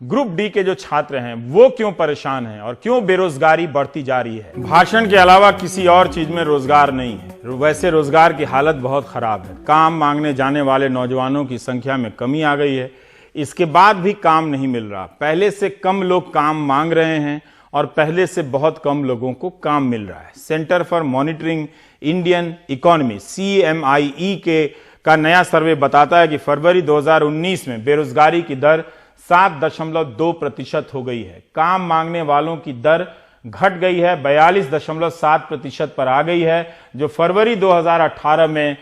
Group D के जो छात्र हैं वो क्यों परेशान हैं और क्यों बेरोजगारी बढ़ती जा रही है। भाषण के अलावा किसी और चीज में रोजगार नहीं है। वैसे रोजगार की हालत बहुत खराब है। काम मांगने जाने वाले नौजवानों की संख्या में कमी आ गई है। इसके बाद भी काम नहीं मिल रहा। पहले से कम लोग काम मांग रहे हैं और पहले से बहुत कम लोगों को काम मिल रहा है। Centre for monitoring Indian economy CMIE का नया सर्वे बताता है कि फरवरी 2019 में बेरोजगारी की दर 7.2% हो गई है। काम मांगने वालों की दर घट गई है, 42.7% पर आ गई है, जो फरवरी 2018 में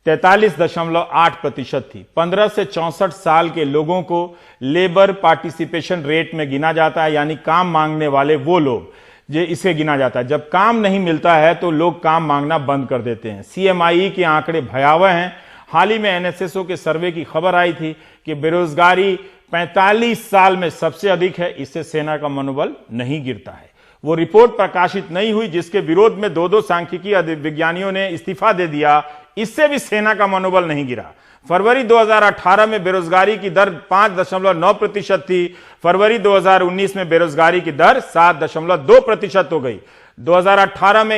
43.8% थी। 15 से 64 साल के लोगों को लेबर पार्टिसिपेशन रेट में गिना जाता है, यानी काम मांगने वाले वो लोग जो इसे गिना जाता है। जब काम नहीं मिलता है तो लोग काम मांगना बंद कर देते हैं। CMIE के आंकड़े भयावह हैं। हाल ही में NSSO के सर्वे की खबर आई थी कि बेरोजगारी 45 साल में सबसे अधिक है। इससे सेना का मनोबल नहीं गिरता है। वो रिपोर्ट प्रकाशित नहीं हुई जिसके विरोध में दो सांख्यिकी विज्ञानियों ने इस्तीफा दे दिया। इससे भी सेना का मनोबल नहीं गिरा। फरवरी 2018 में बेरोजगारी की दर 5.9% थी। फरवरी 2019 में बेरोजगारी की दर 7.2% हो गई। 2018 में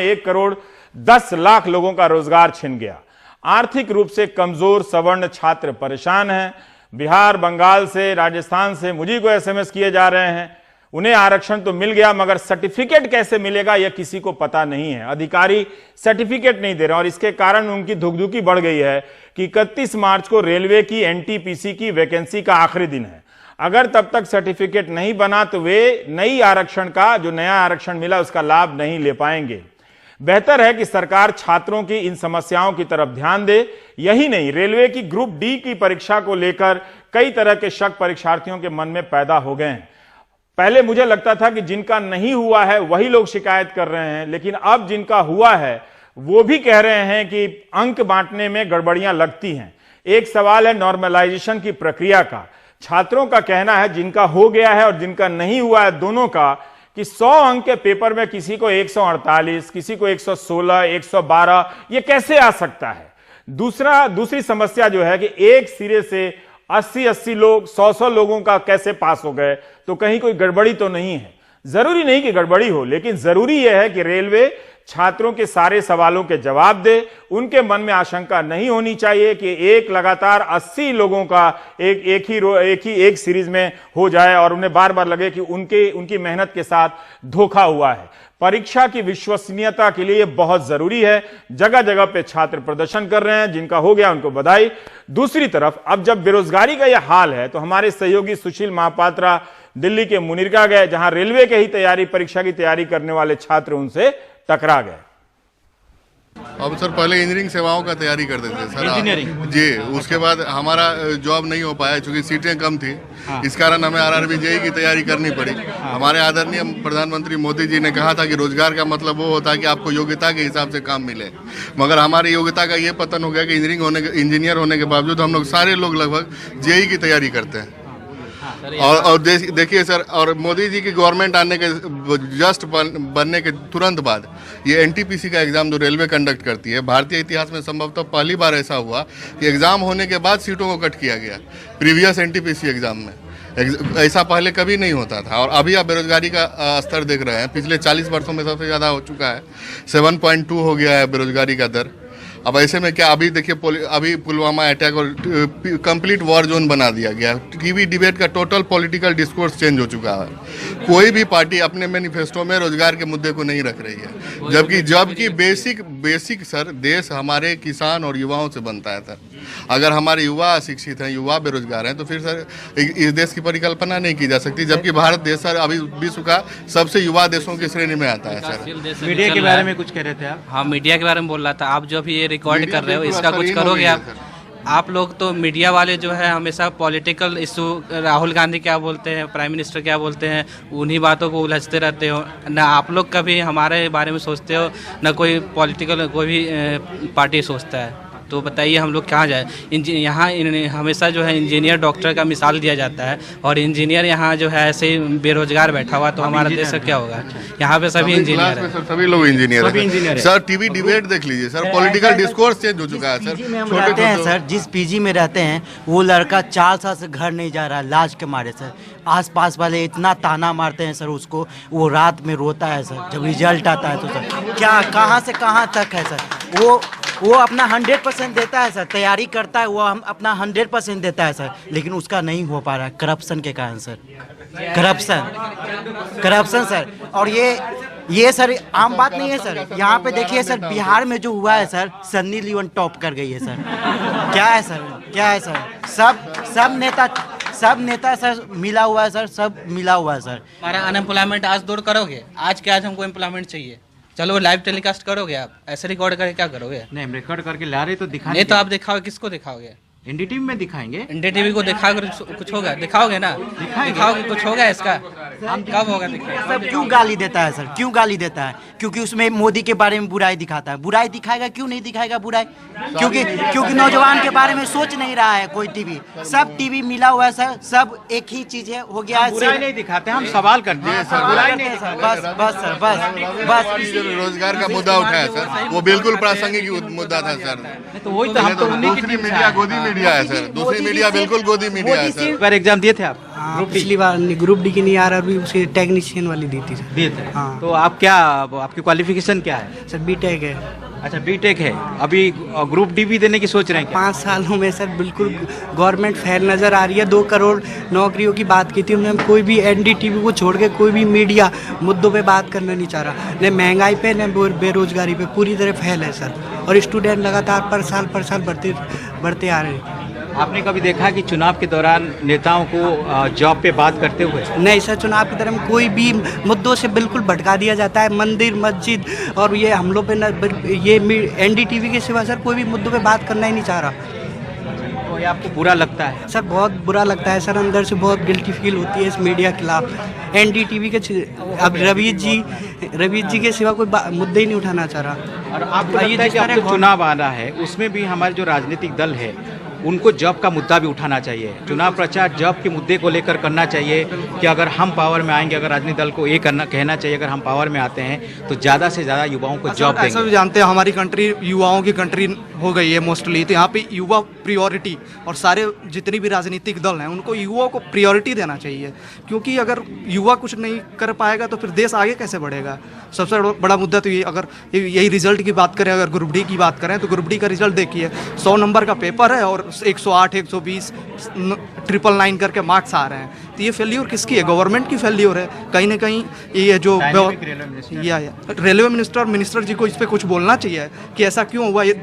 1 करोड़ 10 लाख लोगों का रोजगार छिन गया। आर्थिक रूप से कमजोर सवर्ण छात्र परेशान हैं। बिहार, बंगाल से, राजस्थान से मुझे को SMS किए जा रहे हैं। उन्हें आरक्षण तो मिल गया मगर सर्टिफिकेट कैसे मिलेगा यह किसी को पता नहीं है। अधिकारी सर्टिफिकेट नहीं दे रहे और इसके कारण उनकी धुकधुकी बढ़ गई है कि 31 मार्च को रेलवे की NTPC की वैकेंसी का आखिरी दिन है। अगर तब तक सर्टिफिकेट नहीं बना तो वे नया आरक्षण मिला उसका लाभ नहीं ले पाएंगे। बेहतर है कि सरकार छात्रों की इन समस्याओं की तरफ ध्यान दे। यही नहीं, रेलवे की ग्रुप डी की परीक्षा को लेकर कई तरह के शक परीक्षार्थियों के मन में पैदा हो गए हैं। पहले मुझे लगता था कि जिनका नहीं हुआ है वही लोग शिकायत कर रहे हैं, लेकिन अब जिनका हुआ है वो भी कह रहे हैं कि अंक बांटने में गड़बड़ियां लगती हैं। एक सवाल है नॉर्मलाइजेशन की प्रक्रिया का। छात्रों का कहना है, जिनका हो गया है और जिनका नहीं हुआ है दोनों का, कि 100 अंक के पेपर में किसी को 148, किसी को 116, 112, ये कैसे आ सकता है। दूसरी समस्या जो है कि एक सिरे से 80 लोग 100 लोगों का कैसे पास हो गए, तो कहीं कोई गड़बड़ी तो नहीं है। जरूरी नहीं कि गड़बड़ी हो, लेकिन जरूरी यह है कि रेलवे छात्रों के सारे सवालों के जवाब दे। उनके मन में आशंका नहीं होनी चाहिए कि एक लगातार 80 लोगों का एक सीरीज में हो जाए और उन्हें बार बार लगे कि उनकी मेहनत के साथ धोखा हुआ है। परीक्षा की विश्वसनीयता के लिए बहुत जरूरी है। जगह जगह पे छात्र प्रदर्शन कर रहे हैं, जिनका हो गया उनको बधाई। दूसरी तरफ अब जब बेरोजगारी का यह हाल है तो हमारे सहयोगी सुशील महापात्रा दिल्ली के मुनिरका गए, जहां रेलवे के ही परीक्षा की तैयारी करने वाले छात्र उनसे टकरा गए। अब सर पहले इंजीनियरिंग सेवाओं का तैयारी करते थे सर, इंजीनियरिंग जी। उसके बाद हमारा जॉब नहीं हो पाया क्योंकि सीटें कम थी। इस कारण हमें RRB JEE की तैयारी करनी पड़ी। हमारे आदरणीय प्रधानमंत्री मोदी जी ने कहा था कि रोजगार का मतलब वो होता है कि आपको योग्यता के हिसाब से काम मिले, मगर हमारी योग्यता का ये पतन हो गया कि इंजीनियर होने के बावजूद हम लोग सारे लोग लगभग JEE की तैयारी करते हैं। और देखिए सर, और मोदी जी की गवर्नमेंट आने के जस्ट बनने के तुरंत बाद ये NTPC का एग्जाम जो रेलवे कंडक्ट करती है, भारतीय इतिहास में संभवतः पहली बार ऐसा हुआ कि एग्जाम होने के बाद सीटों को कट किया गया प्रीवियस NTPC एग्जाम में। ऐसा पहले कभी नहीं होता था। और अभी आप बेरोजगारी का स्तर देख रहे हैं, पिछले 40 वर्षों में सबसे ज़्यादा हो चुका है। 7.2 हो गया है बेरोजगारी का दर। अब ऐसे में क्या, अभी देखिए अभी पुलवामा अटैक और कंप्लीट वॉर जोन बना दिया गया। टीवी डिबेट का टोटल पॉलिटिकल डिस्कोर्स चेंज हो चुका है। कोई भी पार्टी अपने मैनिफेस्टो में रोजगार के मुद्दे को नहीं रख रही है, जबकि बेसिक सर देश हमारे किसान और युवाओं से बनता है सर। अगर हमारे युवा अशिक्षित हैं, युवा बेरोजगार हैं, तो फिर सर इस देश की परिकल्पना नहीं की जा सकती। जबकि भारत देश सर अभी विश्व का सबसे युवा देशों की श्रेणी में आता है सर। मीडिया के बारे में कुछ कह रहे थे आप? हाँ, मीडिया के बारे में बोल रहा था। आप जो भी ये रिकॉर्ड कर रहे हो इसका कुछ करोगे आप लोग तो मीडिया वाले जो है हमेशा पॉलिटिकल इशू, राहुल गांधी क्या बोलते हैं, प्राइम मिनिस्टर क्या बोलते हैं, उन्हीं बातों को उलझते रहते हो ना। आप लोग कभी हमारे बारे में सोचते हो ना कोई पॉलिटिकल कोई भी पार्टी सोचता है। तो बताइए हम लोग कहाँ जाए। यहाँ हमेशा जो है इंजीनियर डॉक्टर का मिसाल दिया जाता है, और इंजीनियर यहाँ जो है ऐसे ही बेरोजगार बैठा हुआ, तो हमारा देश का क्या होगा। यहाँ पे सभी इंजीनियर है, सभी लोग इंजीनियर हैं सर। टीवी डिबेट देख लीजिए सर, पॉलिटिकल डिस्कोर्स चेंज हो चुका है सर। पीजी में हम रहते हैं सर, जिस पीजी में रहते हैं वो लड़का 4 साल से घर नहीं जा रहा है लाज के मारे सर। आसपास वाले इतना ताना मारते हैं सर उसको, वो रात में रोता है सर जब रिजल्ट आता है तो सर क्या कहाँ से कहाँ तक है सर। वो अपना 100% देता है सर, तैयारी करता है, वो हम अपना 100% देता है सर, लेकिन उसका नहीं हो पा रहा है करप्शन के कारण सर। Corruption sir. और ये सर आम बात नहीं है सर। यहाँ पे देखिए सर, बिहार में जो हुआ है सर, सन्नी लियोन टॉप कर गई है सर। क्या है सर, सब नेता सर मिला हुआ है सर, सब मिला हुआ है सर। हमारा अनएम्प्लॉयमेंट आज दूर करोगे, आज के आज हमको एम्प्लॉयमेंट चाहिए, चलो लाइव टेलीकास्ट करोगे आप, ऐसे रिकॉर्ड करके क्या करोगे। नहीं, हम रिकॉर्ड करके ला रहे तो दिखाएंगे। नहीं तो आप दिखाओगे, किसको दिखाओगे। एनडीटीवी में दिखाएंगे, एनडीटीवी को दिखाओगे कुछ होगा, दिखाओगे ना, दिखाओगे कुछ होगा इसका, हम कब होगा दिखाएंगे। सब क्यों गाली देता है सर, क्यों गाली देता है? क्योंकि उसमें मोदी के बारे में बुराई दिखाता है। बुराई दिखाएगा, क्यों नहीं दिखाएगा बुराई? क्योंकि नौजवान के बारे में सोच नहीं रहा है कोई। टीवी सब टीवी मिला हुआ है सर, सब एक ही चीज है, हो गया है। बुराई नहीं दिखाते, हम सवाल करते हैं सर, बुराई नहीं दिखाते। बस रोजगार का मुद्दा उठाया सर, वो बिल्कुल प्रासंगिक मुद्दा था सर। तो वही तो हम तो दूसरी मीडिया गोदी मीडिया है सर, दूसरी मीडिया बिल्कुल गोदी मीडिया है सर। बार एग्जाम दिए थे आप? पिछली बार ग्रुप डी की नहीं आ रहा, अभी उसे टेक्नीशियन वाली दी थी। दिए थे। हाँ। तो आप क्या, आपकी क्वालिफिकेशन क्या है? सर बीटेक है। अच्छा, बीटेक है। अभी ग्रुप डी भी देने की सोच रहे हैं क्या? 5 सालों में सर बिल्कुल गवर्नमेंट फेल नज़र आ रही है। 2 करोड़ नौकरियों की बात की थी हमने, कोई भी एनडीटीवी को छोड़ के कोई भी मीडिया मुद्दों पे बात करना नहीं चाह रहा। न महंगाई पे न बेरोजगारी पे, पूरी तरह फेल है सर। और स्टूडेंट लगातार पर साल बढ़ते आ रहे हैं। आपने कभी देखा कि चुनाव के दौरान नेताओं को जॉब पे बात करते हुए? नहीं सर, चुनाव की तरह कोई भी मुद्दों से बिल्कुल भटका दिया जाता है। मंदिर मस्जिद और ये हमलों पे ये एनडीटीवी के सिवा सर कोई भी मुद्दों पे बात करना ही नहीं चाह रहा। तो ये आपको बुरा लगता है? सर बहुत बुरा लगता है सर, अंदर से बहुत गिल्टी फील होती है इस मीडिया के खिलाफ। एनडीटीवी के अब रवीश जी के सिवा कोई मुद्दे ही नहीं उठाना चाह रहा। और आपको लगता है कि अब जो चुनाव आ रहा है उसमें भी हमारे जो राजनीतिक दल है उनको जॉब का मुद्दा भी उठाना चाहिए, चुनाव प्रचार जॉब के मुद्दे को लेकर करना चाहिए कि अगर हम पावर में आएंगे, अगर राजनीतिक दल को ये कहना चाहिए अगर हम पावर में आते हैं तो ज़्यादा से ज़्यादा युवाओं को जॉब देंगे। ऐसा भी जानते हैं हमारी कंट्री युवाओं की कंट्री हो गई है मोस्टली, तो यहाँ पे युवा प्रियोरिटी, और सारे जितनी भी राजनीतिक दल हैं उनको युवाओं को प्रियोरिटी देना चाहिए। क्योंकि अगर युवा कुछ नहीं कर पाएगा तो फिर देश आगे कैसे बढ़ेगा। सबसे बड़ा मुद्दा तो ये, अगर यही रिजल्ट की बात करें, अगर ग्रुप डी की बात करें तो ग्रुप डी का रिजल्ट देखिए, 100 नंबर का पेपर है और 108, 120, 999 करके मार्क्स आ रहे हैं। तो ये फेल्योर किसकी है? गवर्नमेंट की फेल्योर है कहीं ना कहीं। ये जो रेलवे मिनिस्टर जी को इस पर कुछ बोलना चाहिए कि ऐसा क्यों हुआ। ये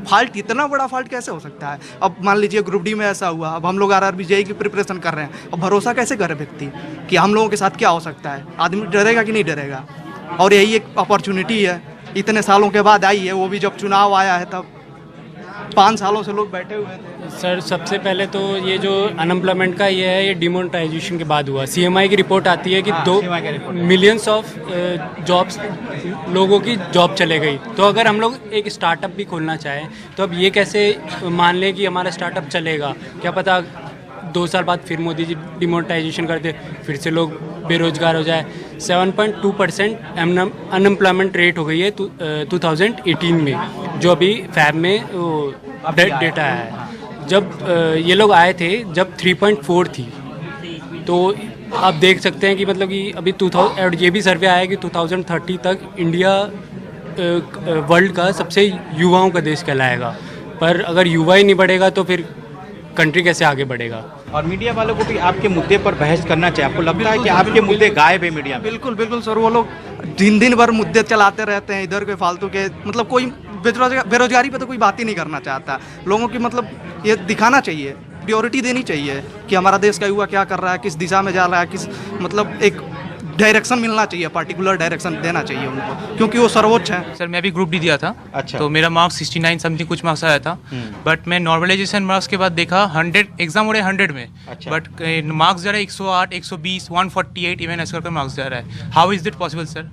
फॉल्ट, इतना बड़ा फॉल्ट कैसे हो सकता है? अब मान लीजिए ग्रुप डी में ऐसा हुआ, अब हम लोग आरआरबी जेईई की प्रिपरेशन कर रहे हैं, अब भरोसा कैसे करे व्यक्ति कि हम लोगों के साथ क्या हो सकता है? आदमी डरेगा कि नहीं डरेगा? और यही एक अपॉर्चुनिटी है, इतने सालों के बाद आई है, वो भी जब चुनाव आया है तब 5 सालों से लोग बैठे हुए थे। सर सबसे पहले तो ये जो अनएम्प्लॉयमेंट का ये है, ये डिमोनेटाइजेशन के बाद हुआ। सीएमआई की रिपोर्ट आती है कि 2 मिलियंस ऑफ जॉब्स, लोगों की जॉब चले गई। तो अगर हम लोग एक स्टार्टअप भी खोलना चाहें तो अब ये कैसे मान लें कि हमारा स्टार्टअप चलेगा? क्या पता 2 साल बाद फिर मोदी जी डिमोनेटाइजेशन कर दे, फिर से लोग बेरोजगार हो जाए। 7.2% अनएम्प्लॉयमेंट रेट हो गई है 2018 में, जो अभी फैब में डेटा है। जब ये लोग आए थे जब 3.4 थी। तो आप देख सकते हैं कि मतलब कि अभी 2000, ये भी सर्वे आया कि 2030 तक इंडिया वर्ल्ड का सबसे युवाओं का देश कहलाएगा। पर अगर युवा ही नहीं बढ़ेगा तो फिर कंट्री कैसे आगे बढ़ेगा? और मीडिया वालों को भी आपके मुद्दे पर बहस करना चाहिए। आपको लगता है कि आपके मुद्दे गायब है मीडिया में? बिल्कुल सर, वो लोग दिन भर मुद्दे चलाते रहते हैं इधर के फालतू के। मतलब कोई बेरोजगारी पे तो कोई बात ही नहीं करना चाहता। लोगों की मतलब ये दिखाना चाहिए, प्रियोरिटी देनी चाहिए कि हमारा देश का युवा क्या कर रहा है, किस दिशा में जा रहा है, किस मतलब एक डायरेक्शन मिलना चाहिए, पार्टिकुलर डायरेक्शन देना चाहिए उनको, क्योंकि वो सर्वोच्च है। सर मैं भी ग्रुप डी दिया था। अच्छा। तो मेरा मार्क्स 69 समथिंग कुछ मार्क्स आया था। बट मैं नॉर्मलाइजेशन मार्क्स के बाद देखा 100 एग्जाम हो रहे 100 में। अच्छा। बट मार्क्स जा रहा है 108, 120, 148 इवन ऐसा करके मार्क्स जा रहा है। How is that possible sir?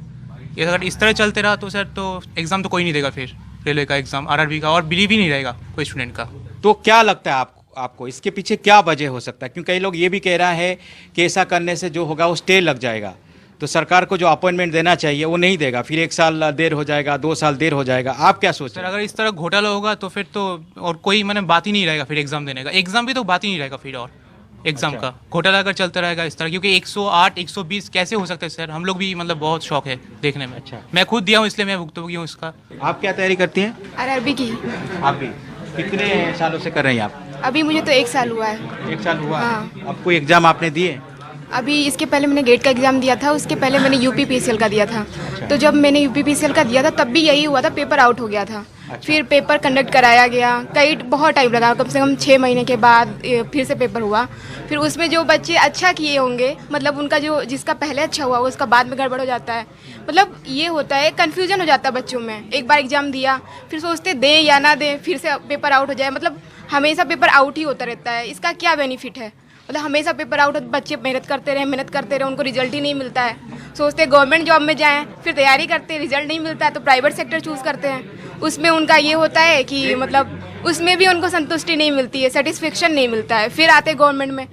ये अगर इस तरह चलते रहा तो सर तो एग्जाम तो कोई नहीं देगा फिर। रेलवे का एग्जाम, आरआरबी का, और बिलीव ही नहीं रहेगा कोई स्टूडेंट का। तो क्या लगता है आपको इसके पीछे क्या वजह हो सकता है? क्योंकि कई लोग ये भी कह रहा है कि ऐसा करने से जो होगा वो स्टे लग जाएगा, तो सरकार को जो अपॉइंटमेंट देना चाहिए वो नहीं देगा, फिर 1 साल देर हो जाएगा, 2 साल देर हो जाएगा। आप क्या सोच सर रहे हैं? अगर इस तरह घोटाला होगा तो फिर तो और कोई मैंने बात ही नहीं रहेगा फिर एग्जाम देने का। एग्जाम भी तो बात ही नहीं रहेगा फिर, और एग्जाम का घोटाला अगर चलता रहेगा इस तरह, क्योंकि 108 120 कैसे हो सकता है सर? हम लोग भी मतलब बहुत शौक है देखने में। अच्छा। मैं खुद दिया हूँ इसलिए मैं भुगतोगी हूँ इसका। आप क्या तैयारी करती हैं? आरआरबी की। आप भी कितने सालों से कर रही हैं आप? अभी मुझे तो 1 साल हुआ है। 1 साल हुआ? हाँ। अब कोई एग्जाम आपने दिए? अभी इसके पहले मैंने गेट का एग्ज़ाम दिया था, उसके पहले मैंने यूपीपीसीएल का दिया था। तो जब मैंने यूपीपीसीएल का दिया था तब भी यही हुआ था, पेपर आउट हो गया था। फिर पेपर कंडक्ट कराया गया, बहुत टाइम लगा, कम से कम 6 महीने के बाद फिर से पेपर हुआ। फिर उसमें जो बच्चे अच्छा किए होंगे, मतलब उनका जिसका पहले अच्छा हुआ उसका बाद में गड़बड़ हो जाता है। मतलब ये होता है, कन्फ्यूजन हो जाता है बच्चों में। एक बार एग्ज़ाम दिया, फिर सोचते दें या ना दें, फिर से पेपर आउट हो जाए। मतलब हमेशा पेपर आउट ही होता रहता है। इसका क्या बेनिफिट है? मतलब हमेशा पेपर आउट हो, बच्चे मेहनत करते रहे, उनको रिजल्ट ही नहीं मिलता है। सोचते गवर्नमेंट जॉब में जाएं, फिर तैयारी करते हैं, रिजल्ट नहीं मिलता है तो प्राइवेट सेक्टर चूज़ करते हैं। उसमें उनका ये होता है कि मतलब उसमें भी उनको संतुष्टि नहीं मिलती है, सेटिस्फेक्शन नहीं मिलता है, फिर आते गवर्नमेंट में।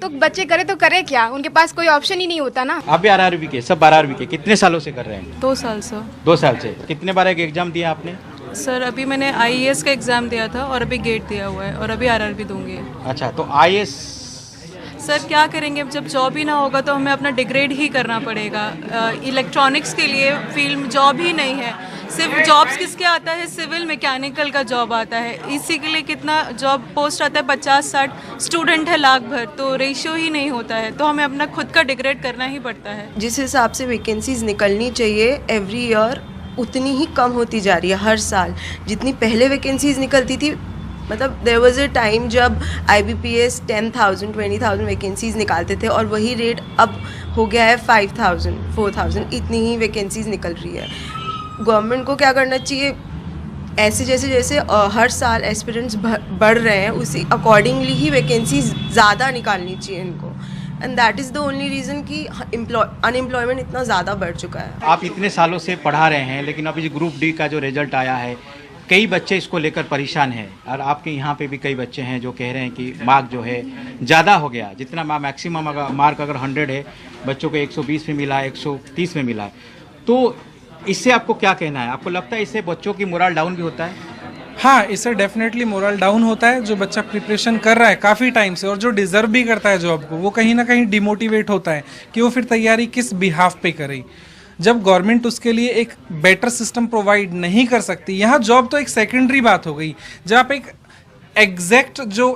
तो बच्चे करे क्या? उनके पास कोई ऑप्शन ही नहीं होता ना। आप भी आरआरबी के, सब आरआरबी के कितने सालों से कर रहे हैं? 2 साल से। 2 साल से। कितने बार एक एग्जाम दिया आपने? सर अभी मैंने आईएएस का एग्ज़ाम दिया था और अभी गेट दिया हुआ है और अभी आरआरबी दूंगी। अच्छा, तो आईएएस सर क्या करेंगे, जब जॉब ही ना होगा तो हमें अपना डिग्रेड ही करना पड़ेगा। इलेक्ट्रॉनिक्स के लिए फील्ड में जॉब ही नहीं है। सिर्फ जॉब्स किसके आता है? सिविल मैकेनिकल का जॉब आता है। इसी के लिए कितना जॉब पोस्ट आता है? 50-60 स्टूडेंट है लाख भर, तो रेशियो ही नहीं होता है। तो हमें अपना खुद का डिग्रेड करना ही पड़ता है। जिस हिसाब से वैकेंसीज निकलनी चाहिए एवरी ईयर उतनी ही कम होती जा रही है हर साल। जितनी पहले वैकेंसीज निकलती थी, मतलब देयर वाज अ टाइम जब IBPS 10,000 20,000 वैकेंसीज निकालते थे और वही रेट अब हो गया है 5,000 4,000, इतनी ही वैकेंसीज निकल रही है। गवर्नमेंट को क्या करना चाहिए, ऐसे जैसे हर साल एस्पिरेंट्स बढ़ रहे हैं उसी अकॉर्डिंगली ही वैकेंसीज ज़्यादा निकालनी चाहिए इनको। And that is the only reason कि अनएम्प्लॉयमेंट इतना ज़्यादा बढ़ चुका है। आप इतने सालों से पढ़ा रहे हैं, लेकिन अभी ग्रुप डी का जो रिजल्ट आया है, कई बच्चे इसको लेकर परेशान हैं, और आपके यहाँ पे भी कई बच्चे हैं जो कह रहे हैं कि मार्क जो है ज़्यादा हो गया। जितना मैक्सिमम मार्क अगर 100 है, बच्चों को 120 में मिला, 130 में मिला। तो इससे आपको क्या कहना है? आपको लगता है इससे बच्चों की मोरल डाउन भी होता है? हाँ, इससे डेफिनेटली मोरल डाउन होता है। जो बच्चा प्रिपरेशन कर रहा है काफ़ी टाइम से और जो डिज़र्व भी करता है जॉब को, वो कहीं ना कहीं डिमोटिवेट होता है कि वो फिर तैयारी किस बिहाफ पे करे। जब गवर्नमेंट उसके लिए एक बेटर सिस्टम प्रोवाइड नहीं कर सकती, यहाँ जॉब तो एक सेकेंडरी बात हो गई। जब आप एक एग्जैक्ट जो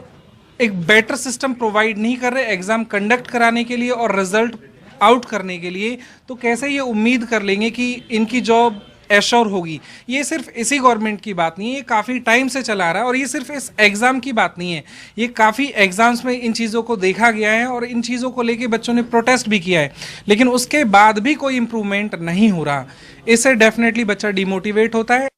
एक बेटर सिस्टम प्रोवाइड नहीं कर रहे एग्ज़ाम कंडक्ट कराने के लिए और रिजल्ट आउट करने के लिए, तो कैसे ये उम्मीद कर लेंगे कि इनकी जॉब एश्योर होगी। ये सिर्फ इसी गवर्नमेंट की बात नहीं है, ये काफ़ी टाइम से चला रहा है। और ये सिर्फ इस एग्ज़ाम की बात नहीं है, ये काफ़ी एग्ज़ाम्स में इन चीज़ों को देखा गया है और इन चीज़ों को लेके बच्चों ने प्रोटेस्ट भी किया है, लेकिन उसके बाद भी कोई इम्प्रूवमेंट नहीं हो रहा। इससे डेफिनेटली बच्चा डिमोटिवेट होता है।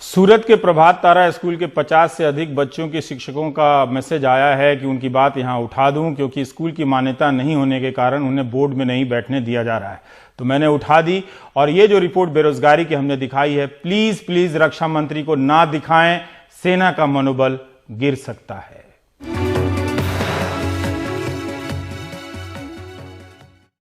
सूरत के प्रभात तारा स्कूल के 50 से अधिक बच्चों के शिक्षकों का मैसेज आया है कि उनकी बात यहां उठा दूं, क्योंकि स्कूल की मान्यता नहीं होने के कारण उन्हें बोर्ड में नहीं बैठने दिया जा रहा है। तो मैंने उठा दी, और ये जो रिपोर्ट बेरोजगारी की हमने दिखाई है, प्लीज रक्षा मंत्री को ना दिखाएं, सेना का मनोबल गिर सकता है।